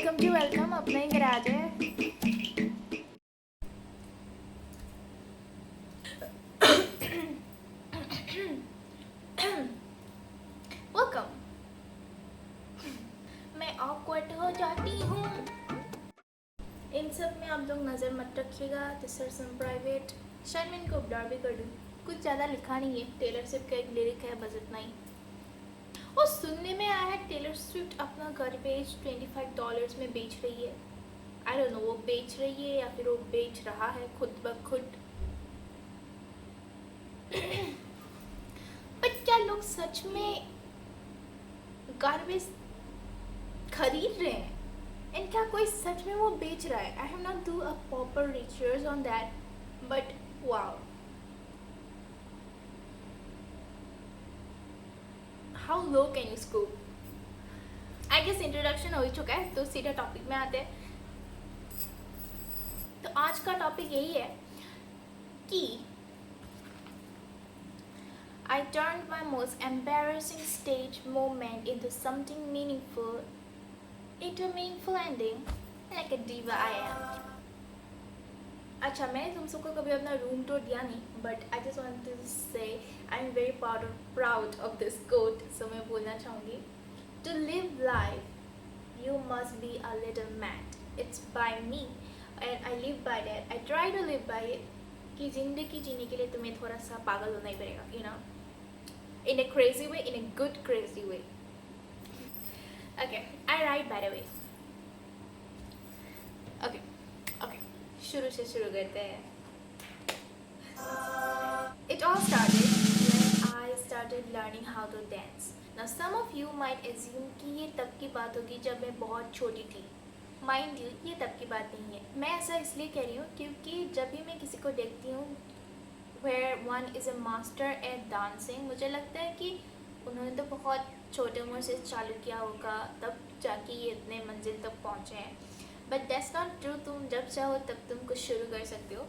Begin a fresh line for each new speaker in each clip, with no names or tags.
Welcome जी welcome, अपना ही garage है। Welcome. मैं ऑकवर्ड हो जाती हूँ इन सब में, आप लोग नज़र मत रखिएगा। This are some private. शायद मैं इनको ब्लर भी कर दूँ, कुछ ज़्यादा लिखा नहीं है। टेलर स्विफ्ट का एक लिरिक है, बस इतना ही। और सुनने में आया है टेलर स्विफ्ट अपना गार्बेज $25 में बेच रही है। आई डोंट नो वो बेच रही है या फिर वो बेच रहा है खुद ब खुद। बट क्या लोग सच में गार्बेज खरीद रहे हैं? एंड क्या कोई सच में वो बेच रहा है? I have not do a proper research on that, but wow, how low can you scoop. I guess introduction हो ही चुका है, तो सीधा टॉपिक में आते हैं। तो आज का टॉपिक यही है कि I turned my most embarrassing stage moment into something meaningful, into a meaningful ending, like a diva I am. अच्छा, मैंने तुम सबको कभी अपना रूम टूर दिया नहीं, but I just want to say I am very proud of this quote. So मैं बोलना चाहूँगी, to live life you must be a little mad. It's by me and I live by that. I try to live by it कि ज़िंदगी जीने के लिए तुम्हें थोड़ा सा पागल होना ही पड़ेगा, you know, in a crazy way, in a good crazy way. Okay, I write by the way. Okay, okay. शुरू से शुरू करते हैं. It all started when I started learning how to dance. Now some of you might assume कि ये तब की बात होगी जब मैं बहुत छोटी थी. Mind you, ये तब की बात नहीं है. मैं ऐसा इसलिए कह रही हूँ क्योंकि जब भी मैं किसी को देखती हूँ where one is a master at dancing, मुझे लगता है कि उन्होंने तो बहुत छोटे उम्र से चालू किया होगा, तब जाके ये इतने मंजिल तक पहुँचे हैं। But that's not true. तुम जब चाहो तब तुम कुछ शुरू कर सकते हो,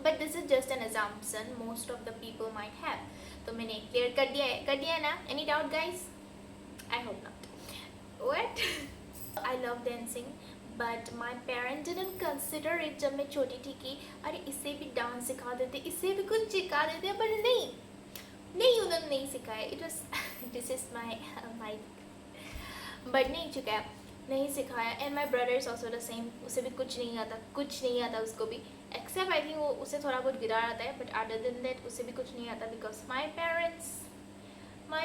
but this is just an assumption most of the people might have. तो मैंने क्लियर कर दिया है ना? Any doubt guys? I hope not. What? I love dancing but my parent didn't consider it जब मैं छोटी थी कि अरे इसे भी डांस सिखा देते, इसे भी कुछ सिखा देते, पर नहीं उन्होंने नहीं सिखाया। It was this is my but नहीं सिखाया। And my brother is also the same, उसे भी कुछ नहीं आता उसको भी, एक्सेप्ट आई थिंक वो उसे थोड़ा बहुत गिटार आता है, बट अदर देन दैट उसे भी कुछ नहीं आता, because my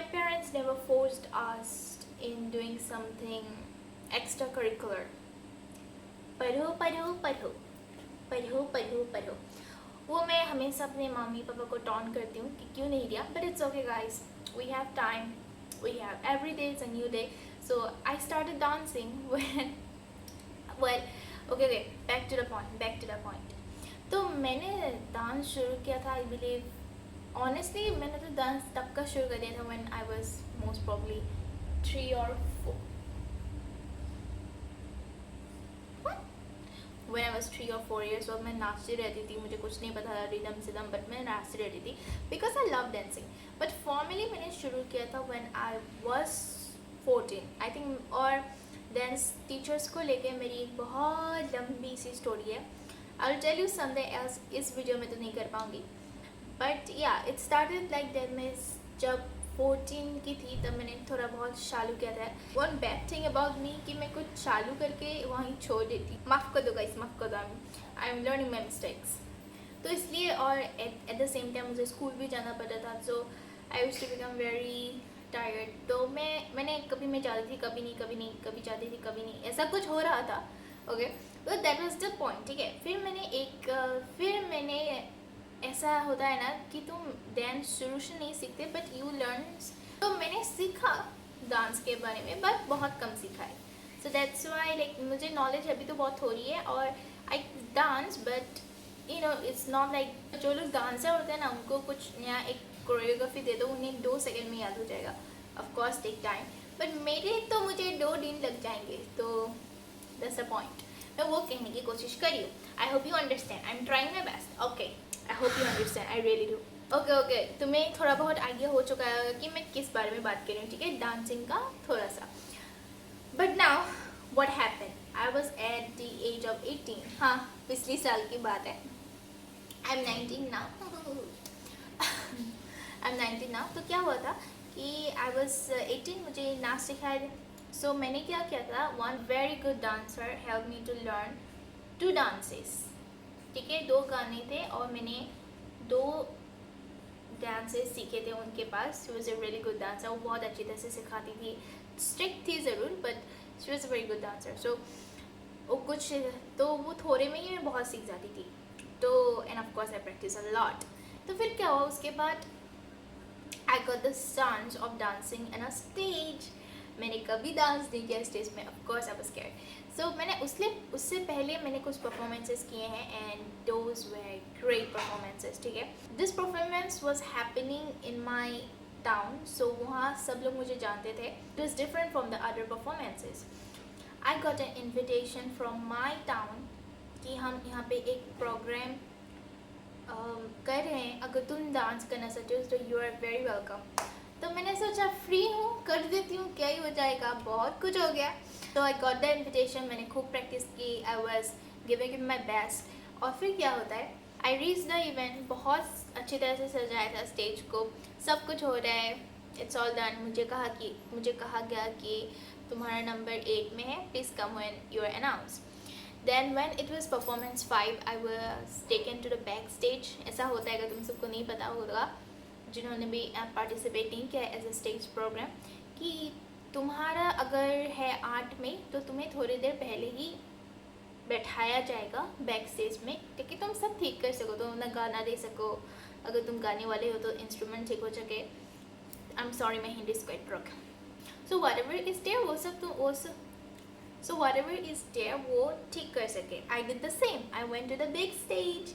parents never forced us in doing something extra curricular. पढ़ो। वो मैं हमेशा अपने मम्मी पापा को टॉन्ट करती हूँ कि क्यों नहीं दिया, but it's okay guys, we have time, we have every day is a new day. So I started dancing when okay back to the point. तो मैंने डांस शुरू किया था, आई बिलीव ऑनेस्टली मैंने तो डांस तब का शुरू कर दिया था when I was most probably 3 or 4 when I was 3 or 4 years old. मैं नाचती रहती थी, मुझे कुछ नहीं पता था रिदम सिदम, बट मैं नाचती रहती थी because I love dancing. But formally मैंने शुरू किया था when I was 14 I think. और डांस टीचर्स को लेके मेरी एक बहुत लंबी सी स्टोरी है। I will tell you someday else, इस वीडियो में तो नहीं कर पाऊँगी, बट या इट स्टार्टेड लाइक दैट। मैं जब 14 की थी तब मैंने थोड़ा बहुत चालू किया था। One bad thing about me कि मैं कुछ चालू करके वहीं छोड़ देती। माफ़ कर दो गाइस, माफ़ कर दो, I am learning my mistakes. तो इसलिए, और एट द सेम टाइम मुझे स्कूल भी जाना पड़ता था, so I used to become very tired. तो मैंने कभी मैं जाती थी, कभी नहीं, कभी जाती थी, कभी नहीं, ऐसा कुछ हो रहा था। ओके, तो दैट वाज द पॉइंट, ठीक है। फिर मैंने ऐसा होता है ना कि तुम डांस शुरू से नहीं सीखते, बट यू लर्न। तो मैंने सीखा डांस के बारे में, बट बहुत कम सीखा है। सो दैट्स वाई लाइक मुझे नॉलेज अभी तो बहुत हो रही है, और I dance, but you know it's not like जो लोग डांसर होते हैं ना, उनको कुछ नया एक कोरियोग्राफी दे दो, उन्हें 2 सेकेंड में याद हो जाएगा। ऑफकोर्स टेक टाइम, बट मेरे तो मुझे 2 दिन लग जाएंगे। तो दैट्स द पॉइंट। मैं वो कहने की कोशिश करी हूँ। I hope you understand, I am trying my best. Okay, I hope you understand, I really do. Okay, तुम्हें थोड़ा बहुत आइडिया हो चुका है कि मैं किस बारे में बात कर रही हूँ, ठीक है, डांसिंग का थोड़ा सा। But now what happened, I was at the age of 18. हाँ, पिछली साल की बात है. I am 19 now. I am 19 now. तो क्या हुआ था कि आई वॉज 18, मुझे नाच सिखाया था. सो मैंने क्या किया था, one very good dancer help me to learn 2 dances. ठीक है, 2 गाने थे और मैंने 2 डांसेस सीखे थे उनके पास. She was a really good dancer. वो बहुत अच्छी तरह से सिखाती थी. स्ट्रिक्ट थी ज़रूर, but she was a very good dancer. So वो कुछ तो वो थोड़े में ही मैं बहुत सीख जाती थी. तो and of course I practice a lot. तो फिर क्या हुआ उसके बाद, I got the chance of dancing in a stage. मैंने कभी डांस नहीं किया स्टेज में. Of course I was scared. So मैंने उससे पहले मैंने कुछ परफॉर्मेंसेस किए हैं and those were great performances. ठीक है, this performance was happening in my town. So वहाँ सब लोग मुझे जानते थे. It was different from the other performances. I got an invitation from my town कि हम यहाँ पे एक प्रोग्राम कर रहे हैं. अगर तुम डांस करना चाहते हो तो यू आर वेरी वेलकम. तो मैंने सोचा फ्री हूँ, कर देती हूँ, क्या ही हो जाएगा, बहुत कुछ हो गया. तो आई गॉट द इन्विटेशन. मैंने खूब प्रैक्टिस की. I was giving it my best. और फिर क्या होता है, आई रीच द इवेंट. बहुत अच्छी तरह से सजाया था स्टेज को. सब कुछ हो रहा है. It's all done. मुझे कहा गया कि तुम्हारा नंबर 8 में है, please come when you are announce. Then when it was performance 5, I was taken to the backstage. ऐसा होता है, अगर तुम सबको नहीं पता होगा, जिन्होंने भी पार्टिसिपेट नहीं किया एज अ स्टेज प्रोग्राम, कि तुम्हारा अगर है 8 में तो तुम्हें थोड़ी देर पहले ही बैठाया जाएगा बैक स्टेज में, ताकि तुम सब ठीक कर सको, तुम ना गाना दे सको. अगर तुम गाने वाले हो तो इंस्ट्रूमेंट ठीक हो सके. I am sorry, my Hindi is quite rock. So whatever is there, वो सब तुम वो सब So whatever is there वो ठीक कर सके. I did the same. I went to the big stage.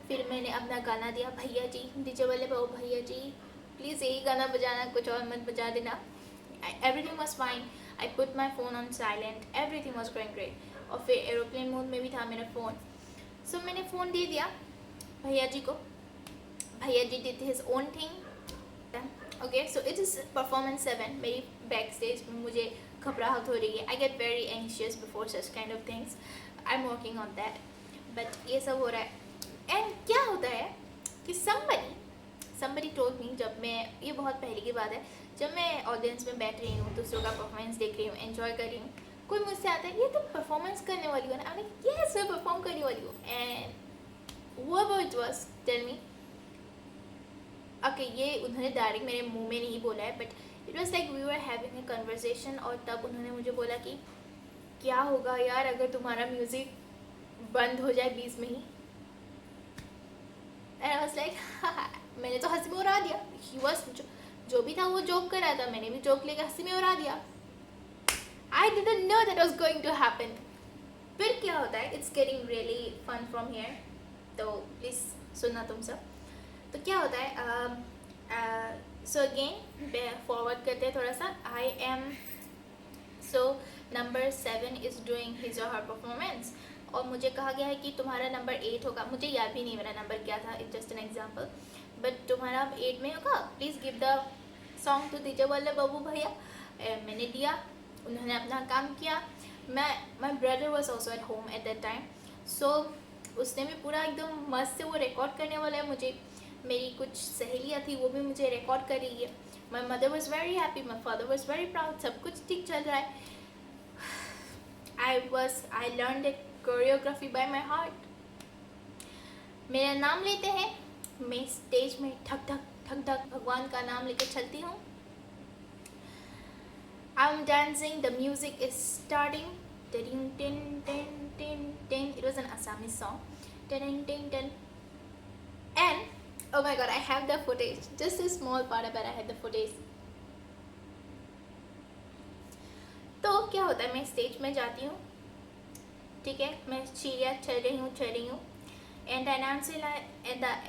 फिर मैंने अपना गाना दिया. भैया जी, डीजे वाले बाबू, भैया जी प्लीज़ यही गाना बजाना, कुछ और मत बजा देना. Everything was fine. I put my phone on silent. Everything was going great. और फिर एरोप्लेन मोड में भी था मेरा फ़ोन. So मैंने फ़ोन दे दिया भैया जी को. भैया जी did his own thing. Okay, so it is performance 7. मेरी बैक स्टेज में मुझे घबराहट हो रही है. I get very anxious before such kind of things. I am working on that. But ये सब हो रहा है. एंड क्या होता है कि somebody told me, जब मैं, ये बहुत पहले की बात है, जब मैं ऑडियंस में बैठ रही हूँ, दूसरों का परफॉर्मेंस देख रही हूँ, एंजॉय कर रही हूँ, कोई मुझसे आता है, ये तुम परफॉर्मेंस करने वाली हो ना. आई लाइक यस, मैं परफॉर्म करने वाली हूँ. And whoever it was tell me, okay, ये उन्होंने डायरेक्ट मेरे मुंह में नहीं बोला है, but it was like we were having a conversation. और तब उन्होंने मुझे बोला कि क्या होगा यार अगर तुम्हारा म्यूज़िक बंद हो जाए बीच में ही. एंड आई वाज लाइक मैंने तो हंसी में उड़ा दिया. ही वाज जो भी था वो जोक कर रहा था, मैंने भी जोक लेकर हंसी में उड़ा दिया. I didn't know that was going to happen. फिर क्या होता है, it's getting really fun from here. तो प्लीज़ सुनना तुम सब. तो क्या होता है, सो अगेन फॉरवर्ड करते हैं थोड़ा सा. I am so number 7 is doing his और हर परफॉर्मेंस. और मुझे कहा गया है कि तुम्हारा नंबर 8 होगा. मुझे याद भी नहीं मेरा नंबर क्या था, it's just an example. But तुम्हारा 8 में होगा, please give the song to DJ वाले बाबू भैया. मैंने दिया. उन्होंने अपना काम किया. My brother was also at home at that time. So उसने भी पूरा एकदम मस्त से वो रिकॉर्ड करने वाला है मुझे. मेरी कुछ सहेलियाँ थी, वो भी मुझे रिकॉर्ड कर रही है. My mother was very happy, my father was very proud. सब कुछ ठीक चल रहा है. I learn the choreography bye my heart. मेरा नाम लेते हैं, मैं स्टेज में ठक ठक ठक ठक भगवान का नाम लेकर चलती हूँ. I am dancing, the music is starting. Tin tin tin tin tin. It was an Assamese song. Tin tin tin. And oh my god, I have the footage. Just a small part, but I had the footage. तो क्या होता है, मैं stage में जाती हूँ. ठीक है, मैं सीढ़ियाँ चल रही हूँ. And the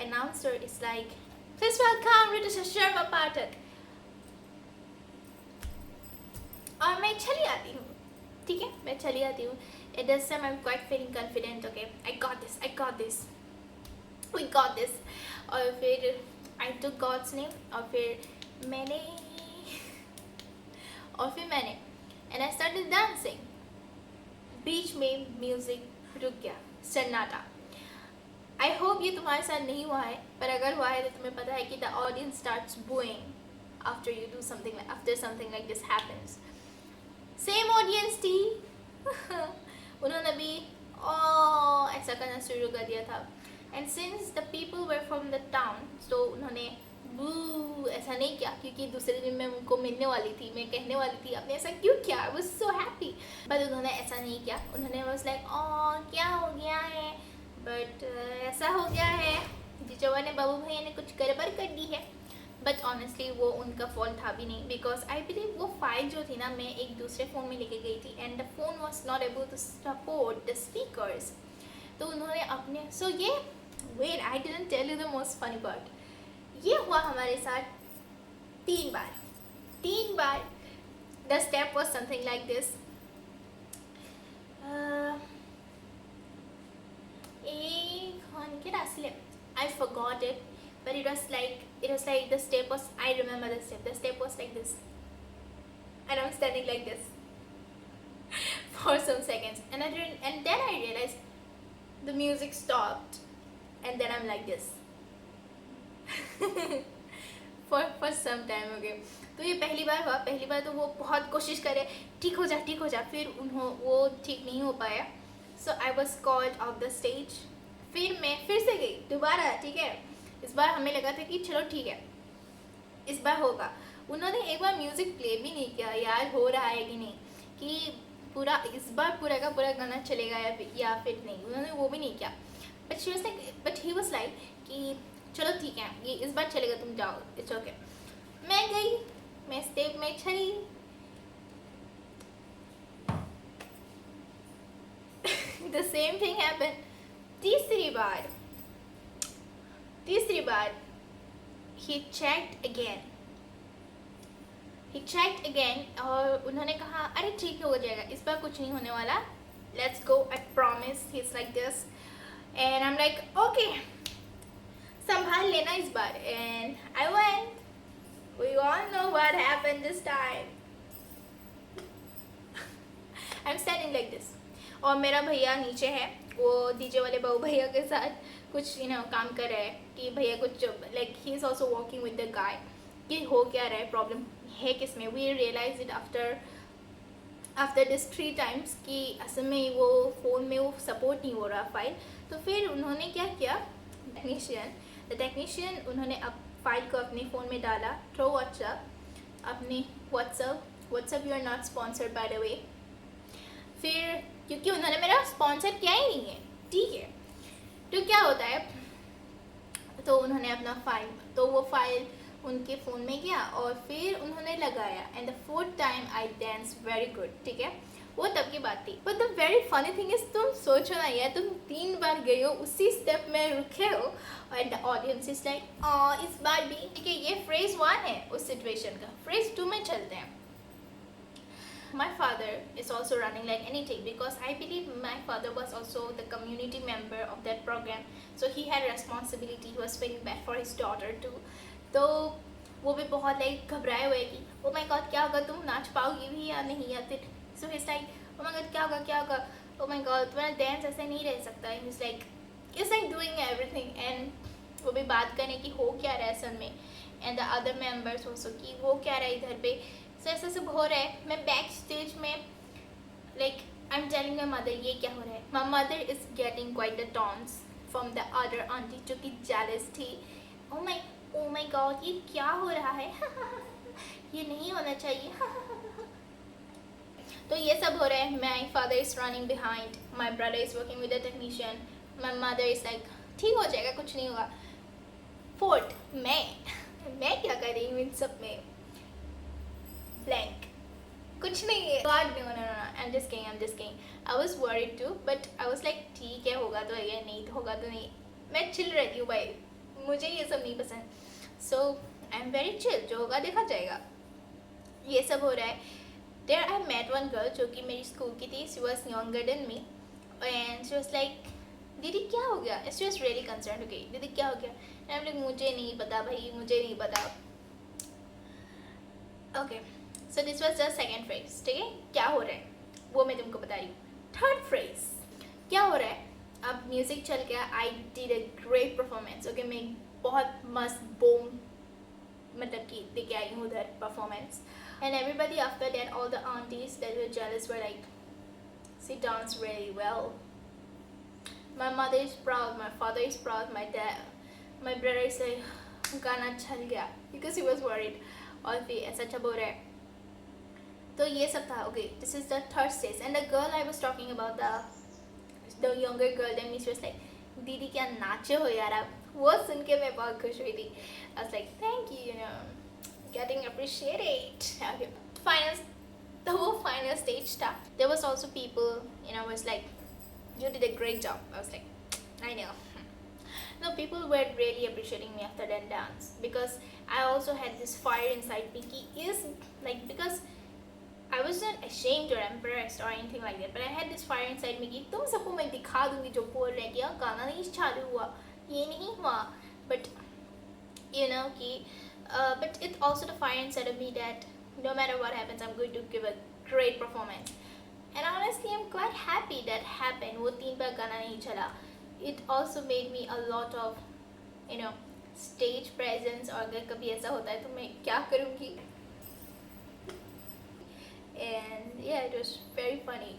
announcer is like, please welcome Ritu Sharma Pathak. और मैं चली आती हूँ. ठीक है, मैं चली आती हूँ. At this time I'm quite feeling confident. Okay, I got this, we got this. और फिर I took God's name. और फिर मैंने and I started dancing. बीच में म्यूजिक रुक गया, सन्नाटा। आई होप ये तुम्हारे साथ नहीं हुआ है, पर अगर हुआ है तो तुम्हें पता है कि the audience starts booing after you do something, after something like this happens. Same audience थी उन्होंने भी ओ ऐसा करना शुरू कर दिया था। And since the people were from the town, so उन्होंने बू ऐसा नहीं किया, क्योंकि दूसरे दिन मैं उनको मिलने वाली थी, मैं कहने वाली थी आपने ऐसा क्यों किया, I was so happy. But उन्होंने ऐसा नहीं किया, उन्होंने वाज लाइक ओ क्या हो गया है, बट ऐसा हो गया है, जीजवा ने बाबू भैया ने कुछ गड़बड़ कर दी है। बट ऑनेस्टली वो उनका फॉल्ट था भी नहीं, बिकॉज आई बिलीव वो फाइल जो थी ना मैं एक दूसरे फ़ोन में लेके गई थी, and the phone was not able to support the speakers. तो उन्होंने अपने ये wait I didn't tell you the most funny part, ये हुआ हमारे साथ 3 बार। The step was something like this, I forgot it, but it was like the step was, I remember the step. The step was like this, and I'm standing like this for some seconds, and then I realized the music stopped, and then I'm like this for some time. Okay, तो ये पहली बार हुआ। पहली बार तो वो बहुत कोशिश करे ठीक हो जा, फिर वो ठीक नहीं हो पाया, so I was called off the stage। फिर मैं फिर से गई दोबारा, ठीक है, इस बार हमें लगा था कि चलो ठीक है इस बार होगा। उन्होंने एक बार म्यूज़िक प्ले भी नहीं किया यार, हो रहा है कि नहीं, कि पूरा इस बार पूरा का पूरा गाना चलेगा या फिर नहीं, उन्होंने वो भी नहीं किया। बट ही वाज लाइक कि चलो ठीक है ये इस बार चलेगा, तुम जाओ, इट्स ओके। मैं गई, मैं स्टेप में चली द सेम थिंग हैपन। तीसरी बार he checked again और उन्होंने कहा अरे ठीक है हो जाएगा, इस बार कुछ नहीं होने वाला, let's go, I promise। He's like this and I'm like okay, संभाल लेना इस बार। and I went, we all know what happened this time। I'm standing like this और मेरा भैया नीचे है, वो डीजे वाले बाबू भैया के साथ कुछ काम कर रहा है, कि भैया कुछ like he is also walking with the guy, कि हो क्या रहा है, प्रॉब्लम है किस में। We realize it after this 3 times कि असल में वो फ़ोन में वो सपोर्ट नहीं हो रहा फाइल। तो फिर उन्होंने क्या किया, टेक्नीशियन उन्होंने फाइल को अपने फ़ोन में डाला थ्रू व्हाट्सएप, अपने WhatsApp you are not sponsored by the way. फिर क्योंकि उन्होंने मेरा स्पॉन्सर किया ही नहीं है, ठीक है, तो क्या होता है, तो उन्होंने अपना वो फाइल उनके फ़ोन में गया और फिर उन्होंने लगाया, and the 4th time I dance very good, ठीक है, वो तब की बात थी। But the very funny thing is, तुम सोचो ना यार, तुम 3 बार गए हो, उसी स्टेप में रुके हो, और द ऑडियंस इज लाइक इस बार भी, ठीक है। ये फ्रेज 1 है उस सिचुएशन का। फ्रेज 2 में चलते हैं। My father is also running like anything, because I believe my father was also the community member of that program, so he had responsibility, he was feeling bad for his daughter too। तो वो भी बहुत like घबराए हुए कि ओ my god क्या होगा, तुम नाच पाओगी भी या नहीं, या फिर so he is like oh my god क्या होगा, ओ माय गॉड तुम्हारा डांस ऐसे नहीं रह सकता। He is like doing everything, and वो भी बात करने की हो क्या रहा है असल में, and the other members also कि हो क्या रहा है इधर पे। सो ऐसा सब हो रहा है। मैं बैक स्टेज में like I am telling my mother ये क्या हो रहा है। My mother is getting quite the taunts from the other aunty जो कि जेलस थी। ओ माई गॉड ये क्या हो रहा है ये नहीं होना चाहिए तो ये सब हो रहा है। My father is running behind, my brother is working with the technician, my mother is like ठीक हो जाएगा कुछ नहीं होगा। 4th मैं क्या कर रही हूँ इन सब में, ब्लैंक, कुछ नहीं है। God no, I'm just kidding। I was worried too, but I was like ठीक है होगा तो है, नहीं तो होगा तो नहीं। मैं चिल रहती हूँ भाई, मुझे ये सब नहीं पसंद। So I'm very chill, जो होगा देखा जाएगा। ये सब हो रहा है। There I met one girl जो कि मेरी स्कूल की थी। She was younger than me and she was like दीदी क्या हो गया। She was really concerned, okay दीदी क्या हो गया। And I'm like मुझे नहीं पता भाई, मुझे नहीं पता। Okay, so this was the second phrase, ठीक है, क्या हो रहा है वो मैं तुमको बता रही हूँ। थर्ड फ्रेज क्या हो रहा है, अब म्यूजिक चल गया, I did a great performance, okay, मैं बहुत मस्त बूम मतलब कि लेके आई हूँ उधर performance, and everybody after that all the aunties that were jealous were like she dance very well, my mother is proud, my father is proud, my brother is like गाना चल गया because he was worried और फिर ऐसा अच्छा बोल रहा है, तो ये सब था. Okay, this is the third stage and the girl I was talking about the younger girl then means like दीदी क्या नाचे हो यार आप, वो सुन के मैं बहुत खुश हुई थी. I was like thank you, you know getting appreciated. Okay, final, तो वो फाइनल स्टेज था. There was also people, you know, was like you did a great job. I was like, I know. No, people were really appreciating me after that dance because I also had this fire inside me. Is like because I wasn't ashamed or embarrassed or anything like that, but I had this fire inside me कि तुम सबको मैं दिखा दूँगी जो बोल रहे कि यार गाना नहीं चालू हुआ, ये नहीं हुआ. But you know कि but it also the fire inside of me that no matter what happens, I'm going to give a great performance. And honestly, I'm quite happy that happened. वो 3 बार गाना नहीं चला. It also made me a lot of, you know, stage presence. और अगर कभी ऐसा होता है तो मैं क्या करूँगी? And yeah, it was very funny.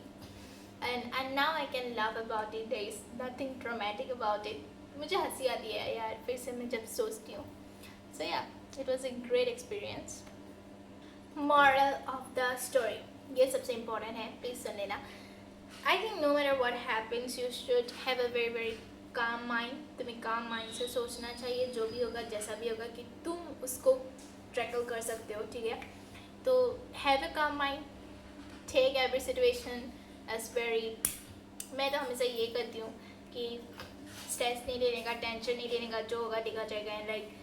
And now I can laugh about it. There is nothing dramatic about it. मुझे हंसी आती है यार फिर से मैं जब सोचती हूँ. So yeah, it was a great experience. Moral of the story. ये सबसे इम्पोर्टेंट है, प्लीज़ सुन लेना. I think no matter what happens you should have a very very calm mind. तुम्हें काम माइंड से सोचना चाहिए, जो भी होगा जैसा भी होगा कि तुम उसको टैकल कर सकते हो, ठीक है. तो have a calm mind, take every situation as very, मैं तो हमेशा ये करती हूँ कि स्ट्रेस नहीं लेने का, टेंशन नहीं लेने का, जो होगा देखा जाएगा. And like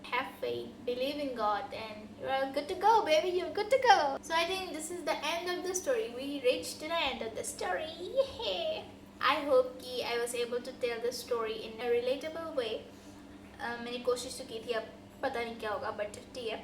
have faith, believe in God, and you're good to go, baby. You're good to go. So I think this is the end of the story. We reached to the end of the story. Yeah. I hope कि I was able to tell the story in a relatable way. मैंने कोशिश तो की थी, अब पता नहीं क्या होगा, but ठीक है.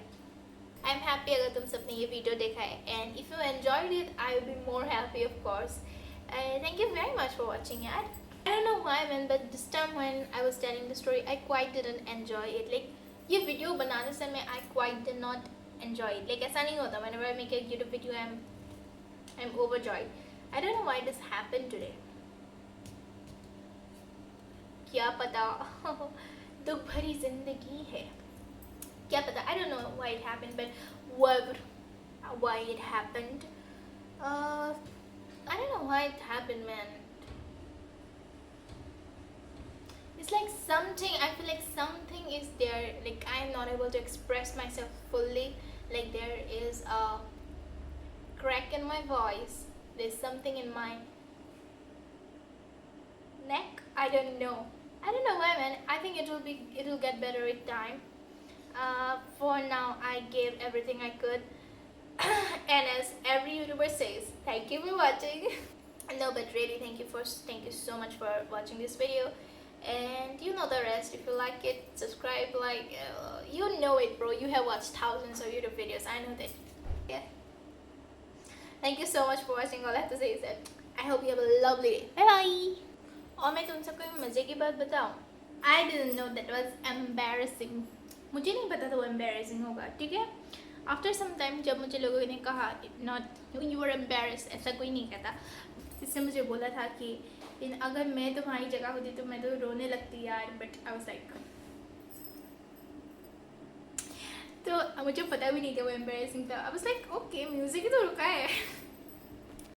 I'm happy अगर तुम सबने ये वीडियो देखा है, and if you enjoyed it, I will be more happy, of course. Thank you very much for watching it. I don't know why, man, but this time when I was telling the story, I quite didn't enjoy it. Like ये video बनाने से मैं I quite did not enjoy. Like ऐसा नहीं होता. Whenever I make a YouTube video I am overjoyed. I don't know why this happened today. क्या पता दुख भरी जिंदगी है, क्या पता. I don't know why it happened, but why it happened, I don't know why it happened, man. It's like something, I feel like something is there, like I'm not able to express myself fully, like there is a crack in my voice, there's something in my neck, I don't know why, man. I think it will get better with time. For now I gave everything I could. And as every YouTuber says, thank you for watching. No, but really thank you so much for watching this video. And you know the rest. If you like it, subscribe, like, you know it, bro. You have watched thousands of YouTube videos, I know that. Yeah, thank you so much for watching. All I have to say is that I hope you have a lovely day. Bye bye. और मैं तुम सबको मज़े की बात बताऊँ, I didn't know that was embarrassing. मुझे नहीं पता था वो embarrassing होगा, ठीक है. After some time जब मुझे लोगों ने कहा not you were embarrassed, ऐसा कोई नहीं कहता. इससे मुझे बोला था कि अगर मैं तुम्हारी जगह होती तो मैं तो रोने लगती यार. बट आई वाज लाइक, तो मुझे पता भी नहीं था वो एम्बैरेसिंग था. I was like okay, music ही तो रुका है.